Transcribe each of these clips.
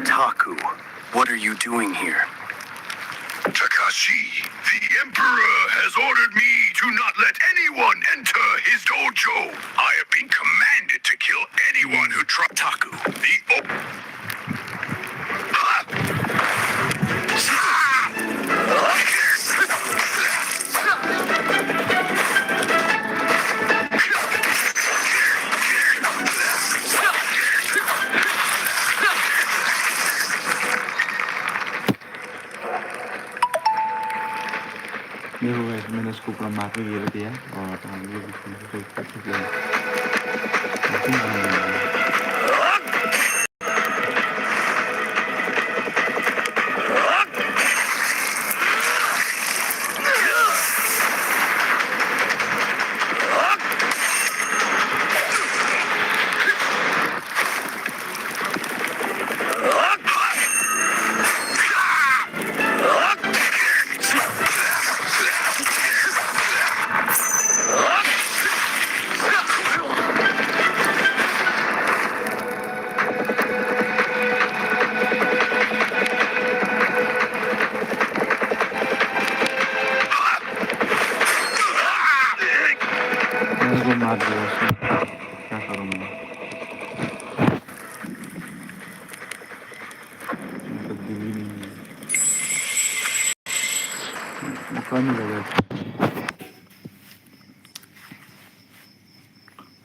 Taku, what are you doing here? Takashi, the Emperor has ordered me to not let anyone enter his dojo. I have been commanded to kill anyone who tries. Taku, देखो guys मैंने उसको पूरा मार के गिर दिया और हम ये भी कर सकते हैं मार दिया उसने क्या करूँ मैं मतलब दिल ही नहीं मौका नहीं लगा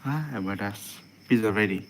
हाँ but pizza ready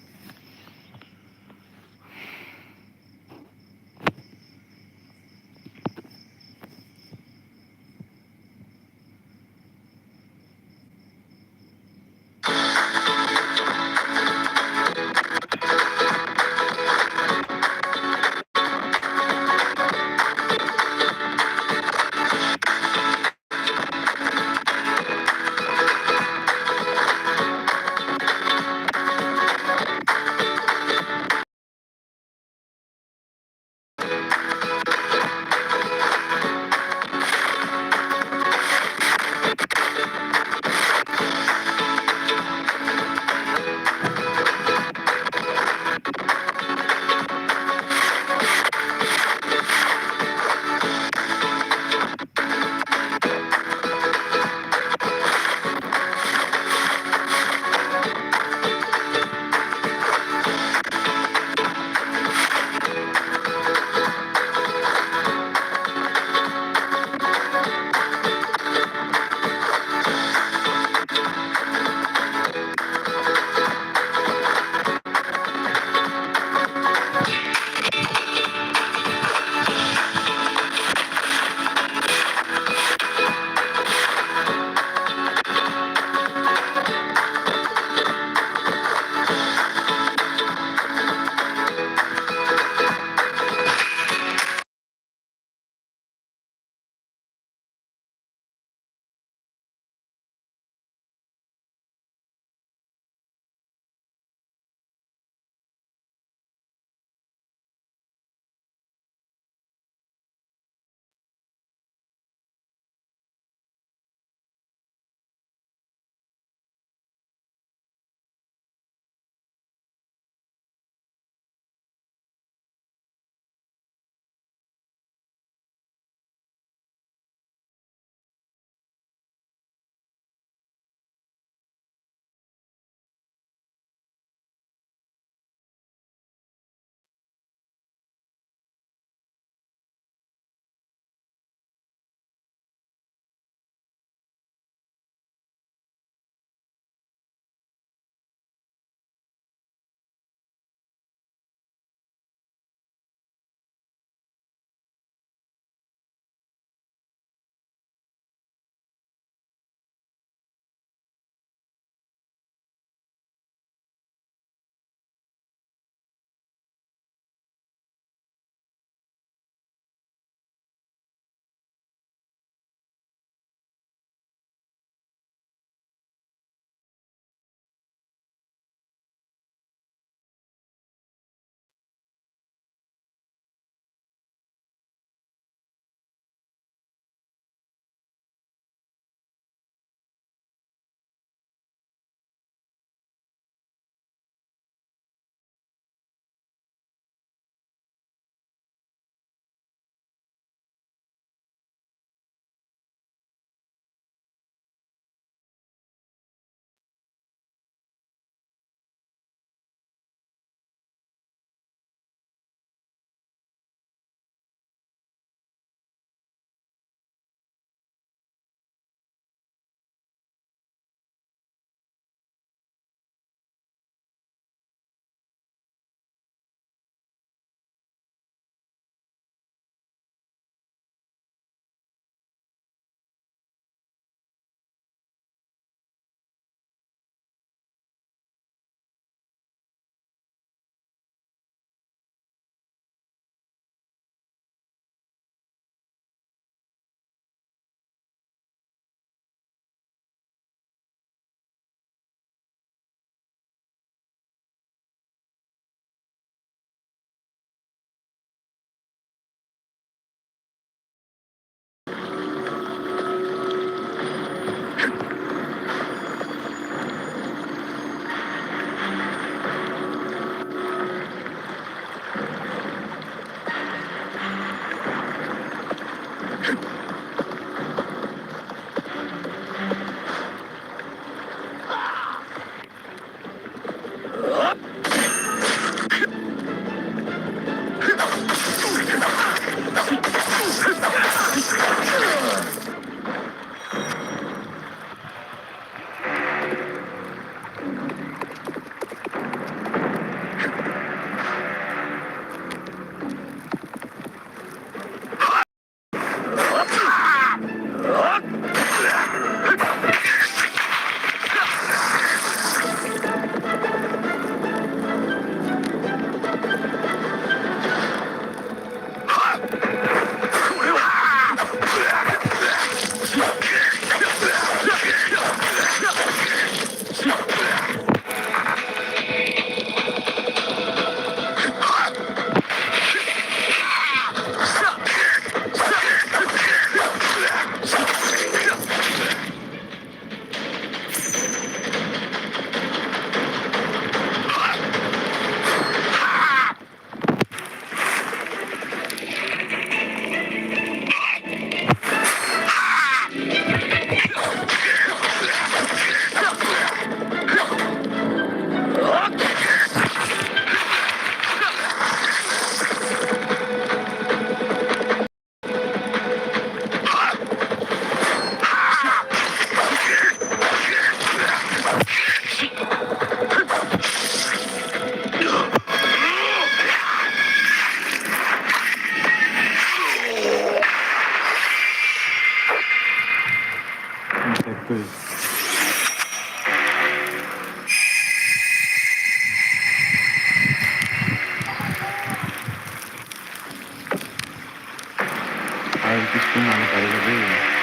और किसको मारना पड़ेगा भाई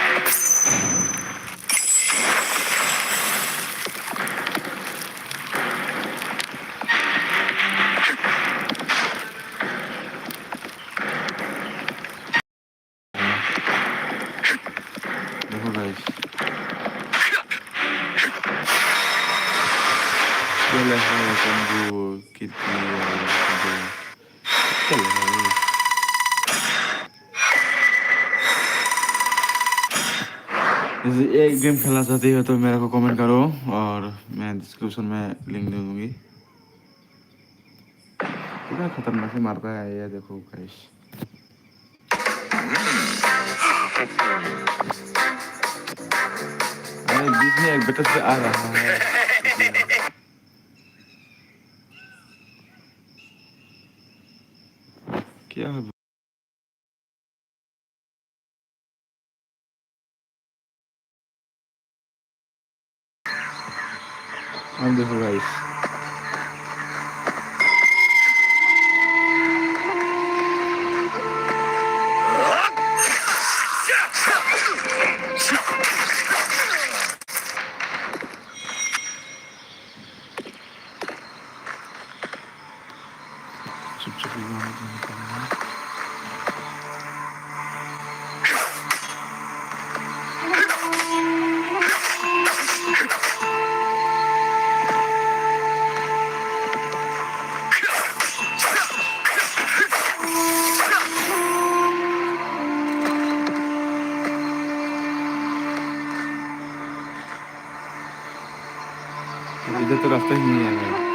देखो गाइस चल है तुमको कितनी चल है एक गेम खेलना चाहती हो तो मेरे को कमेंट करो और मैं डिस्क्रिप्शन में लिंक दे दूंगी कितना खतरनाक से मारता है ये देखो गाइस अरे बीच में एक बेटा से आ रहा है क्या है अब देखो गाइस चुप चुप इधर तो रास्ता ही नहीं है यार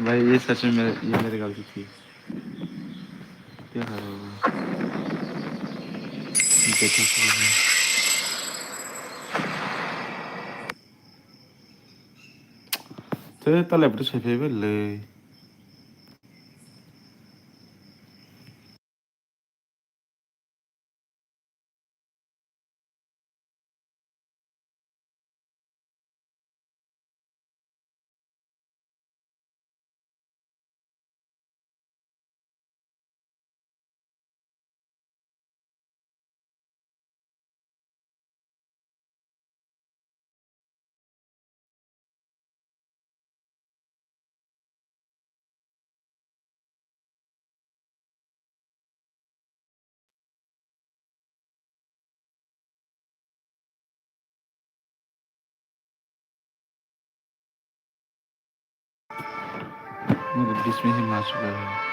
भाई ये सच में मेरी गलती थी क्या कर रहा हूँ तो ताले अपने छेपे पे ले मेरे बीच में ही मार चुका है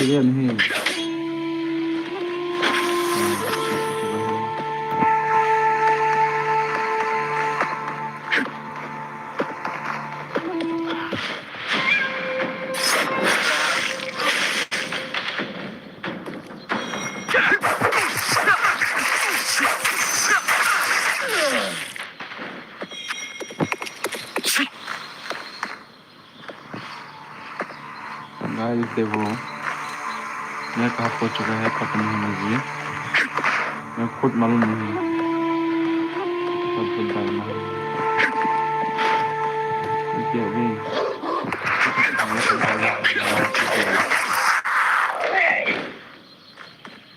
क्लियर नहीं है। गाइस देखो मैं कहाँ पहुँच चुका है पता नहीं मुझे, मैं खुद मालूम नहीं सब कुछ डालना है। देखिए अभी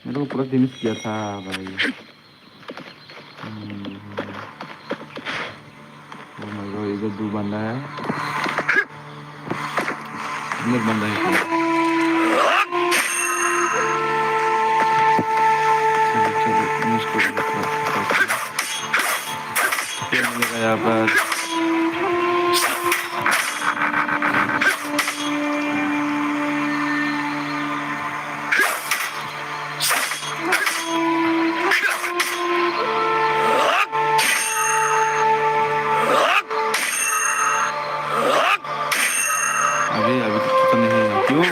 मेरे को पूरा फिनिश किया था भाई। मेरे को इधर 2 बंदा है, इधर बंदा है। यहाँ पर अभी तो पता नहीं है क्यों।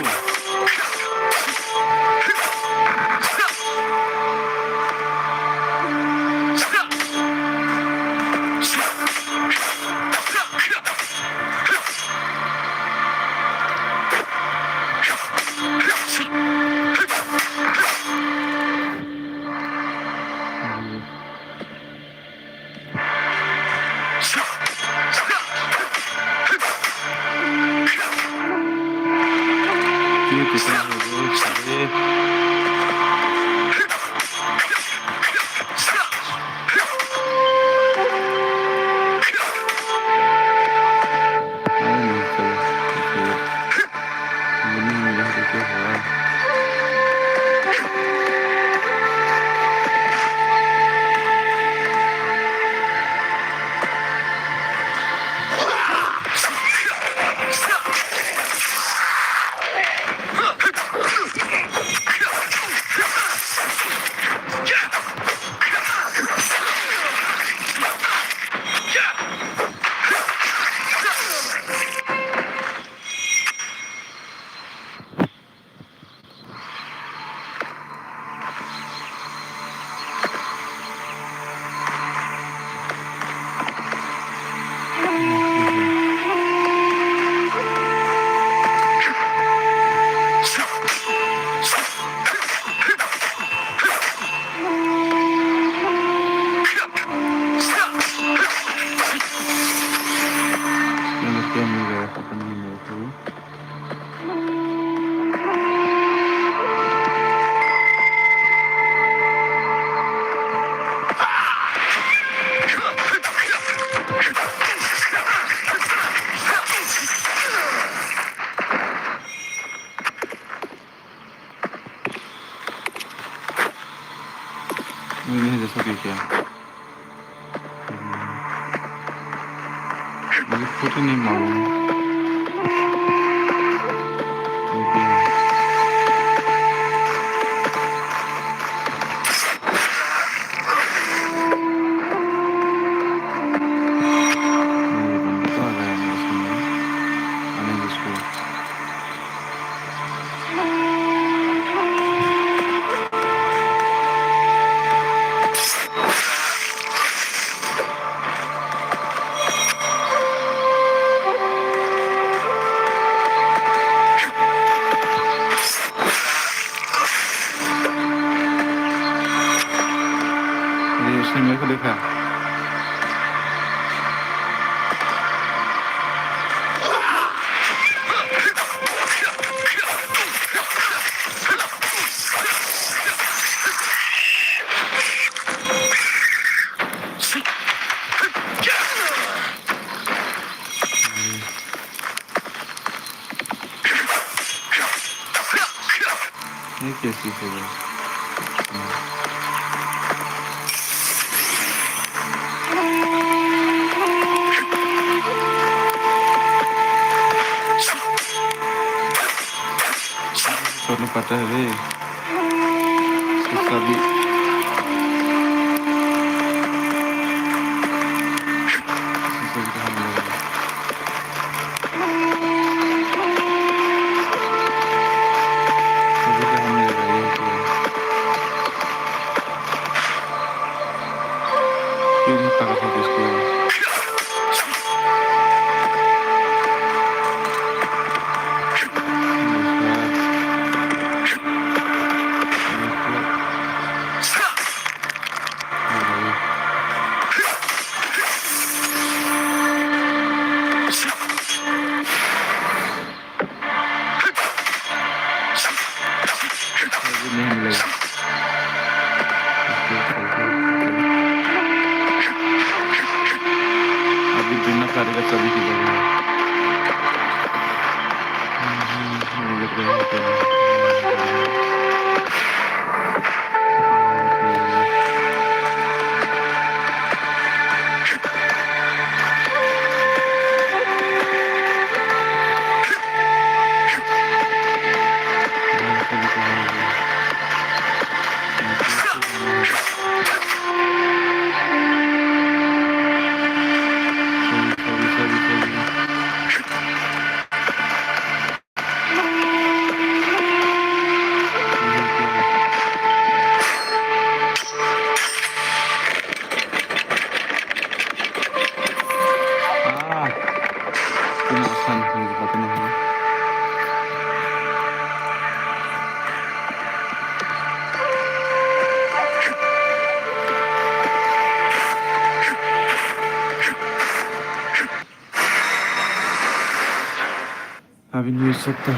नहीं जैसा कि क्या मुझे खुद ही नहीं मालूम। उसने मेरे को देखा। ये कैसी है? स्वर्ण पता है रे उसका भी अभी बिना कार्य का सभी की जगह अभी न्यूज़ सकता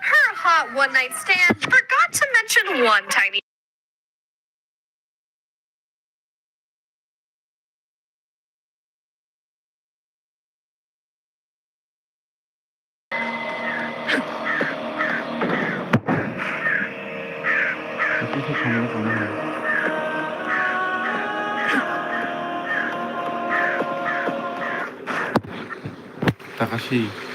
Her hot one night stand forgot to mention one tiny. Takashi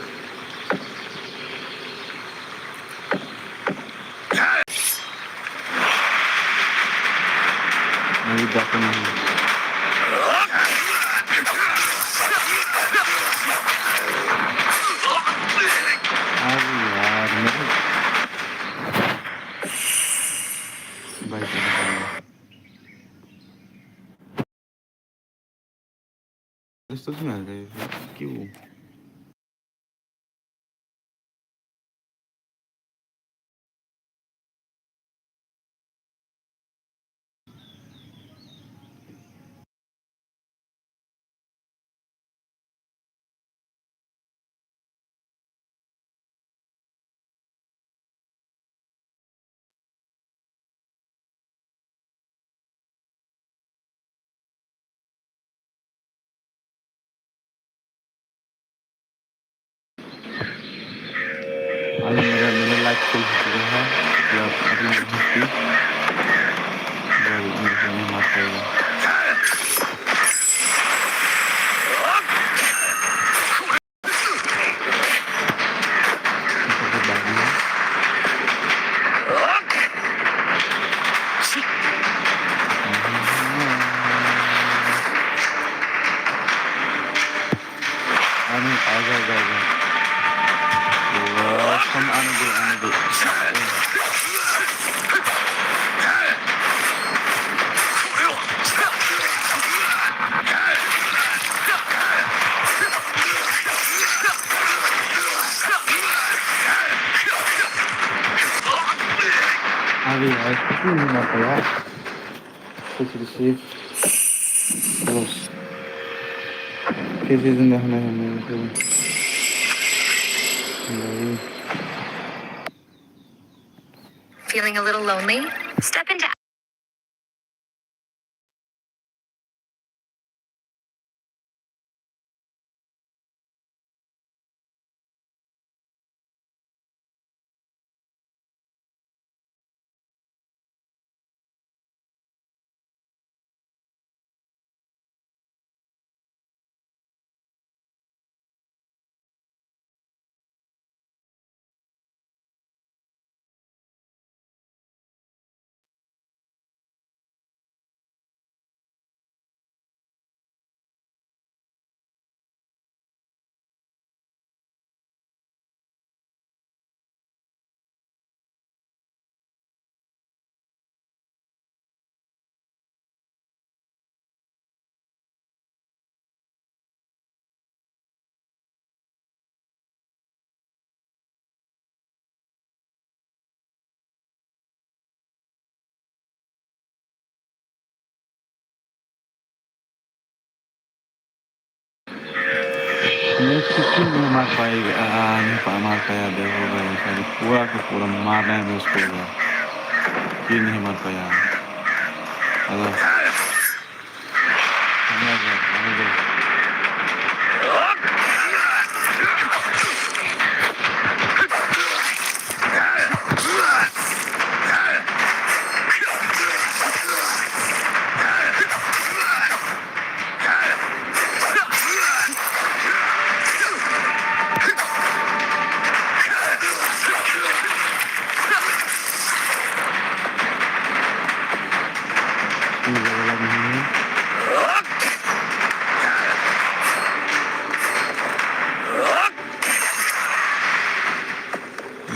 नहीं जाता नहीं अरे यार मेरे भाई तो नहीं आ गए क्यों आज मेरा लाइफ फुल हो चुका है या अपनी हस्ती मेरे से नहीं मार पाएगा आने दो अरे यार क्यों नहीं मार पाया कुछ रिसीव क्लोज कैसे जिंदा होना है हमें तो Feeling a little lonely? Step into मेरे से क्यों नहीं मार पाएगा नहीं मार पाया देखो भाई सारी पूरा का पूरा मारना है उसको क्यों नहीं मार पाया हेलो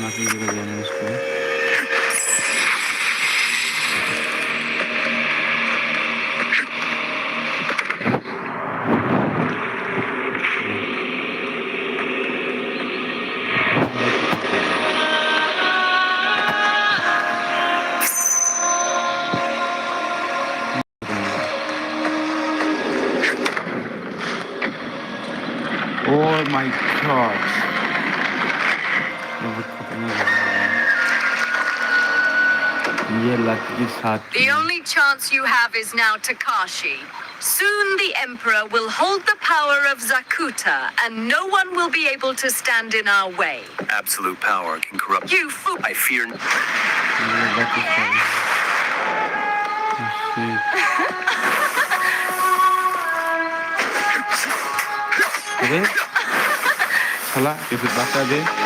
माफी जगह देना इसको Oh my god. ये लक के साथ The only chance you have is now Takashi. Soon the Emperor will hold the power of Zakuta, and no one will be able to stand in our way. Absolute power can corrupt. You fool! I fear. ये luck के साथ अरे साला कैसे बात आ गई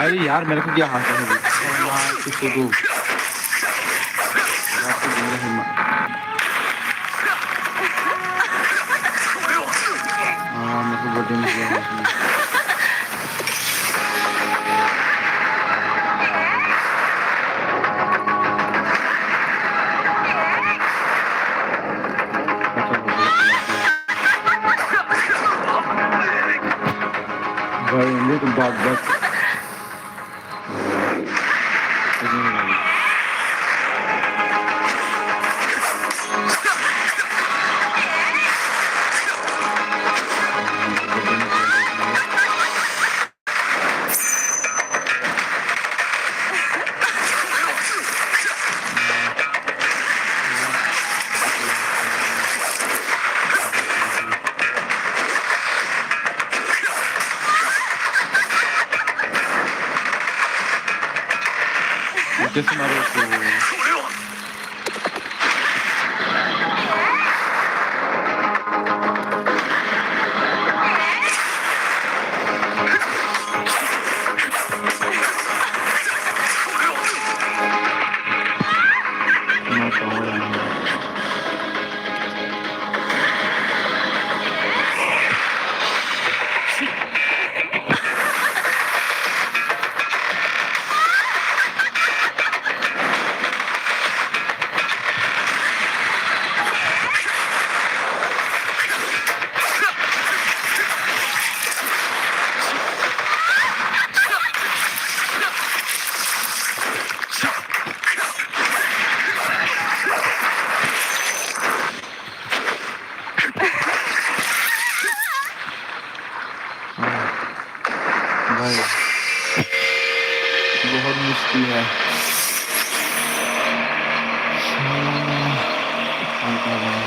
अरे यार मेरे को क्या हासिल है किसी को मेरे को बर्थडे में किया भाई लेकिन बात कैसे मारो उसको मुश्किल है हल्का बना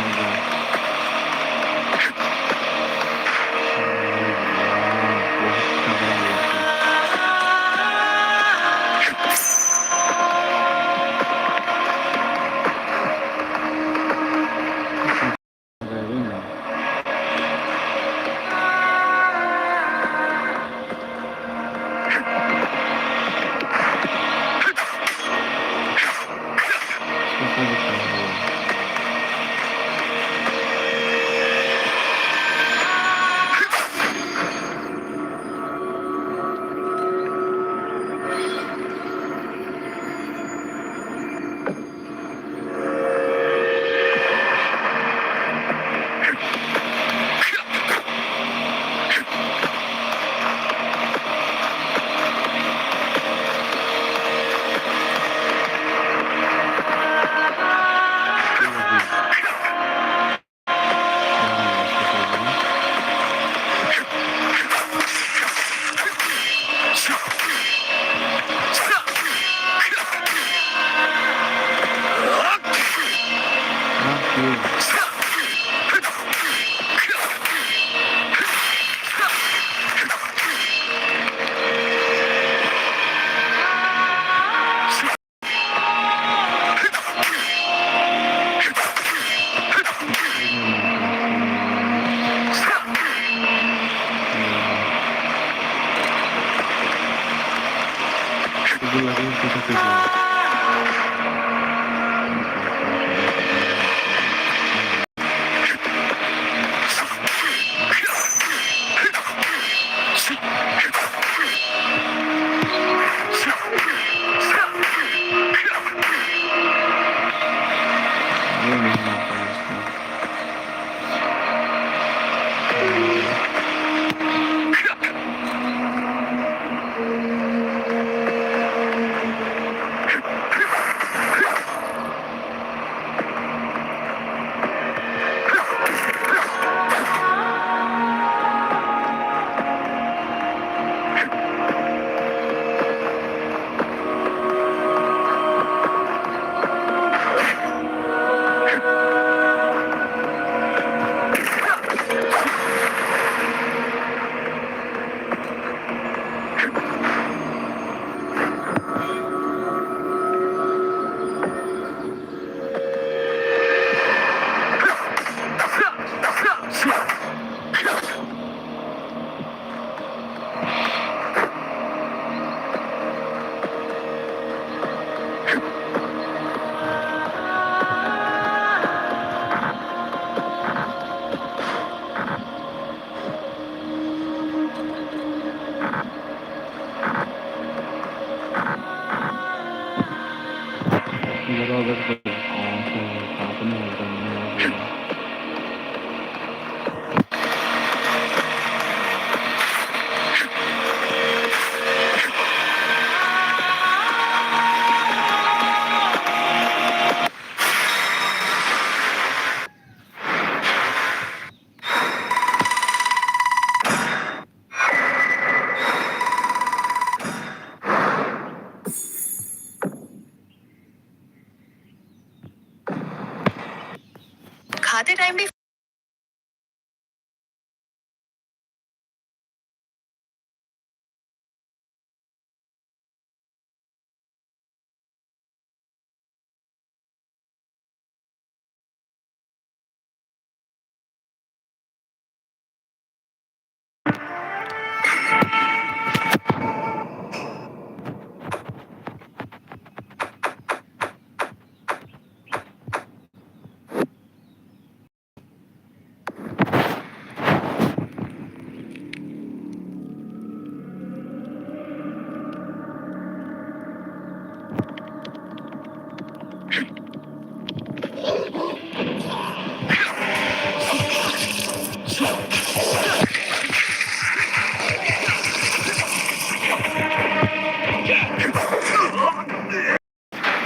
खाते टाइम भी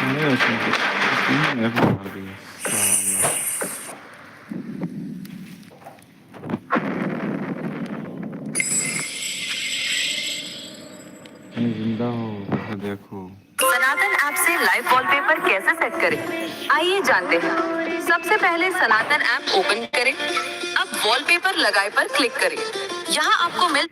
Ne şimdi? Ne yapmalıyız? जिंदा हो देखो सनातन ऐप से लाइव वॉलपेपर कैसे सेट करें? आइए जानते हैं। सबसे पहले सनातन ऐप ओपन करें। अब वॉलपेपर लगाए पर क्लिक करें। यहाँ आपको मिल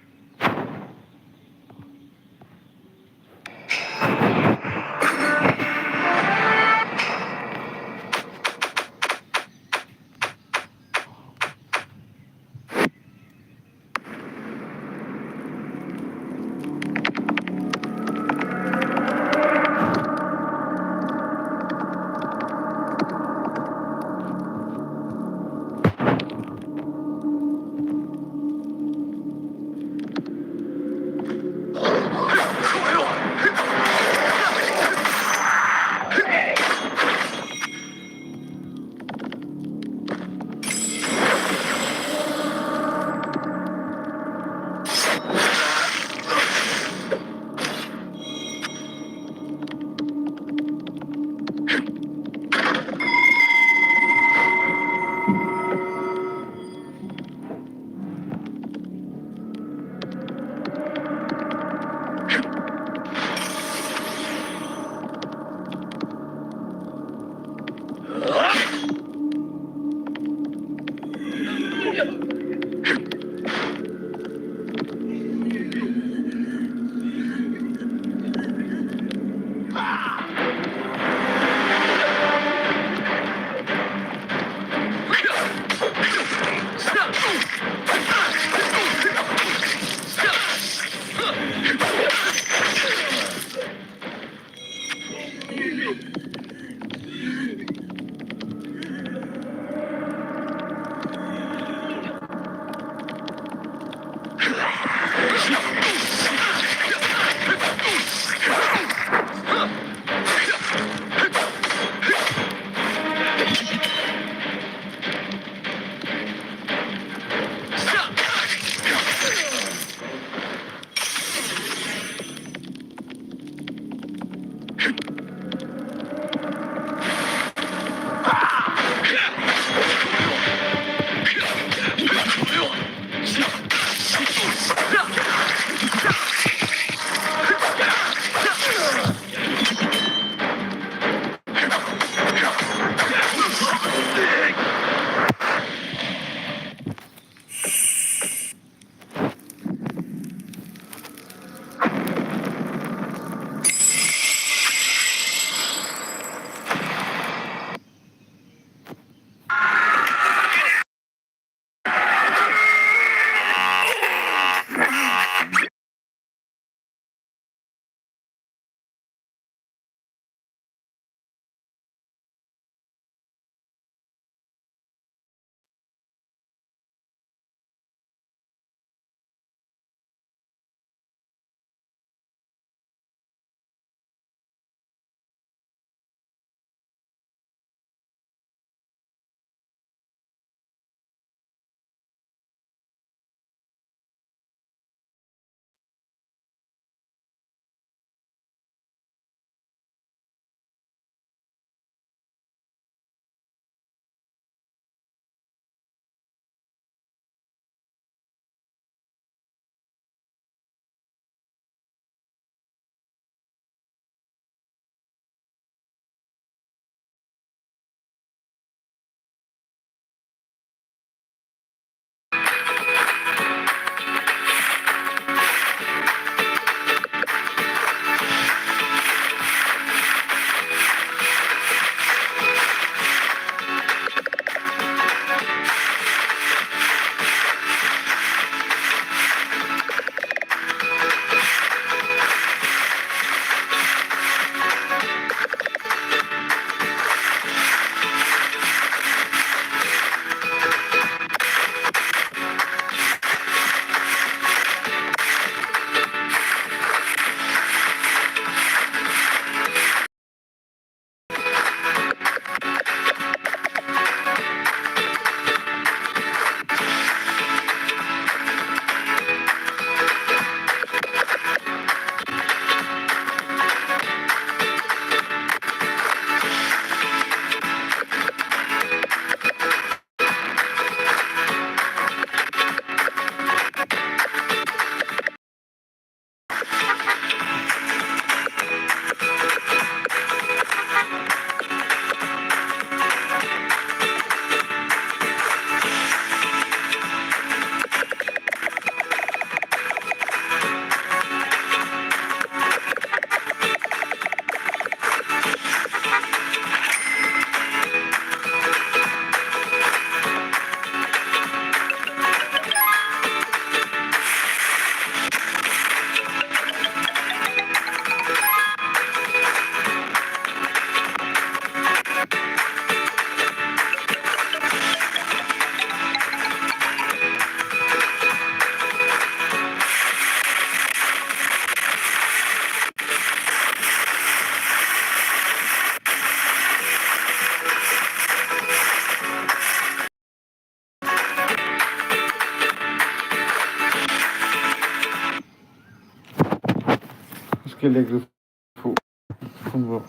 उसके लिए fu- fungo